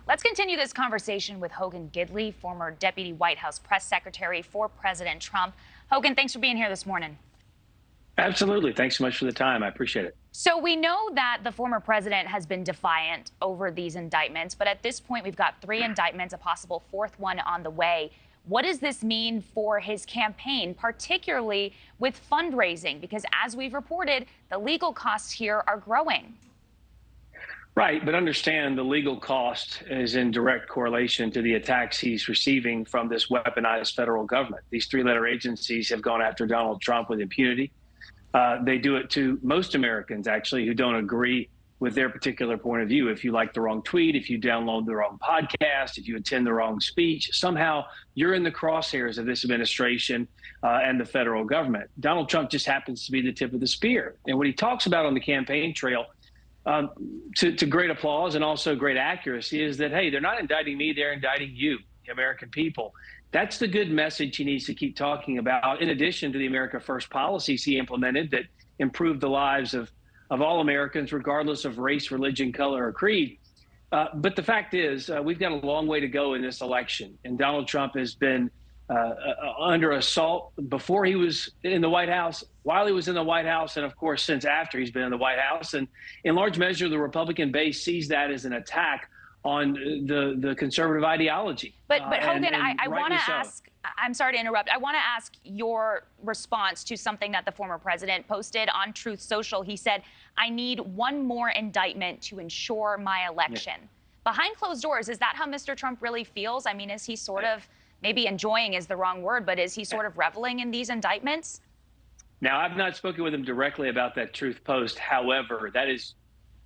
Let's continue this conversation with Hogan Gidley, former Deputy White House Press Secretary for President Trump. Hogan, thanks for being here this morning. Absolutely. Thanks so much for the time. I appreciate it. So we know that the former president has been defiant over these indictments, but at this point, we've got 3 indictments, a possible 4th one on the way. What does this mean for his campaign, particularly with fundraising? Because as we've reported, the legal costs here are growing. Right. But understand the legal cost is in direct correlation to the attacks he's receiving from this weaponized federal government. These 3-letter agencies have gone after Donald Trump with impunity. They do it to most Americans, actually, who don't agree with their particular point of view. If you like the wrong tweet, if you download the wrong podcast, if you attend the wrong speech, somehow you're in the crosshairs of this administration and the federal government. Donald Trump just happens to be the tip of the spear. And what he talks about on the campaign trail, to great applause and also great accuracy, is that, hey, they're not indicting me, they're indicting you, the American people. That's the good message he needs to keep talking about, in addition to the America First policies he implemented that improved the lives of all Americans, regardless of race, religion, color, or creed. But the fact is, we've got a long way to go in this election. And Donald Trump has been under assault before he was in the White House, while he was in the White House, and of course, since after he's been in the White House. And in large measure, the Republican base sees that as an attack on the conservative ideology. But Hogan, I want to ask, I'm sorry to interrupt. I want to ask your response to something that the former president posted on Truth Social. He said, I need one more indictment to ensure my election. Yeah. Behind closed doors, is that how Mr. Trump really feels? I mean, is he sort of, maybe enjoying is the wrong word, but is he sort of reveling in these indictments? Now, I've not spoken with him directly about that Truth post. However, that is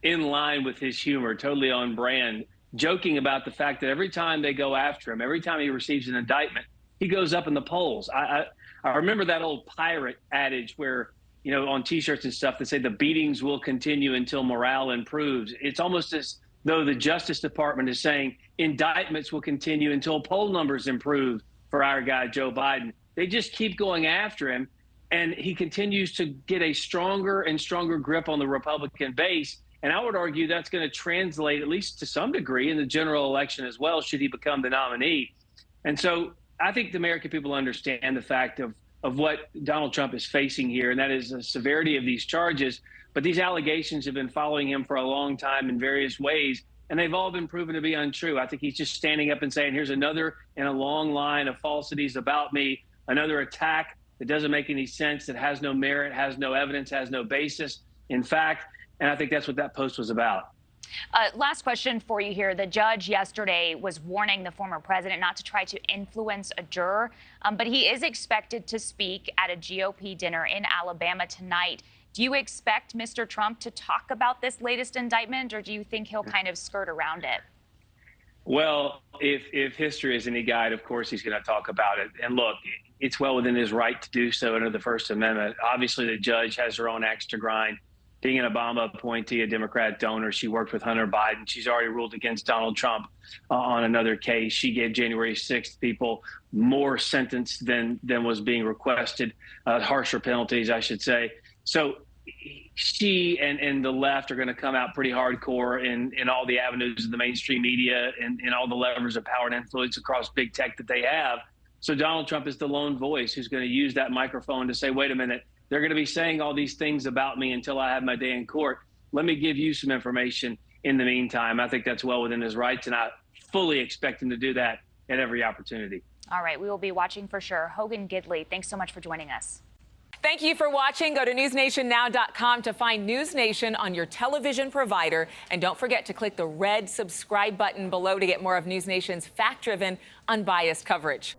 in line with his humor, totally on brand, joking about the fact that every time they go after him, every time he receives an indictment, he goes up in the polls. I remember that old pirate adage where, you know, on T-shirts and stuff that say the beatings will continue until morale improves. It's almost as though the Justice Department is saying indictments will continue until poll numbers improve for our guy, Joe Biden. They just keep going after him, and he continues to get a stronger and stronger grip on the Republican base. And I would argue that's going to translate, at least to some degree, in the general election as well, should he become the nominee. And so I think the American people understand the fact of what Donald Trump is facing here, and that is the severity of these charges. But these allegations have been following him for a long time in various ways, and they've all been proven to be untrue. I think he's just standing up and saying, here's another in a long line of falsities about me, another attack that doesn't make any sense, that has no merit, has no evidence, has no basis in fact. And I think that's what that post was about. Last question for you here. The judge yesterday was warning the former president not to try to influence a juror, but he is expected to speak at a GOP dinner in Alabama tonight. Do you expect Mr. Trump to talk about this latest indictment, or do you think he'll kind of skirt around it? Well, if history is any guide, of course he's going to talk about it. And look, it's well within his right to do so under the First Amendment. Obviously, the judge has her own axe to grind. Being an Obama appointee, a Democrat donor, she worked with Hunter Biden. She's already ruled against Donald Trump on another case. She gave January 6th people more sentence than was being requested, harsher penalties, I should say. So she and the left are going to come out pretty hardcore in all the avenues of the mainstream media and all the levers of power and influence across big tech that they have. So Donald Trump is the lone voice who's going to use that microphone to say, wait a minute, they're going to be saying all these things about me until I have my day in court. Let me give you some information in the meantime. I think that's well within his rights, and I fully expect him to do that at every opportunity. All right, we will be watching for sure. Hogan Gidley, thanks so much for joining us. Thank you for watching. Go to newsnationnow.com to find NewsNation on your television provider. And don't forget to click the red subscribe button below to get more of NewsNation's fact-driven, unbiased coverage.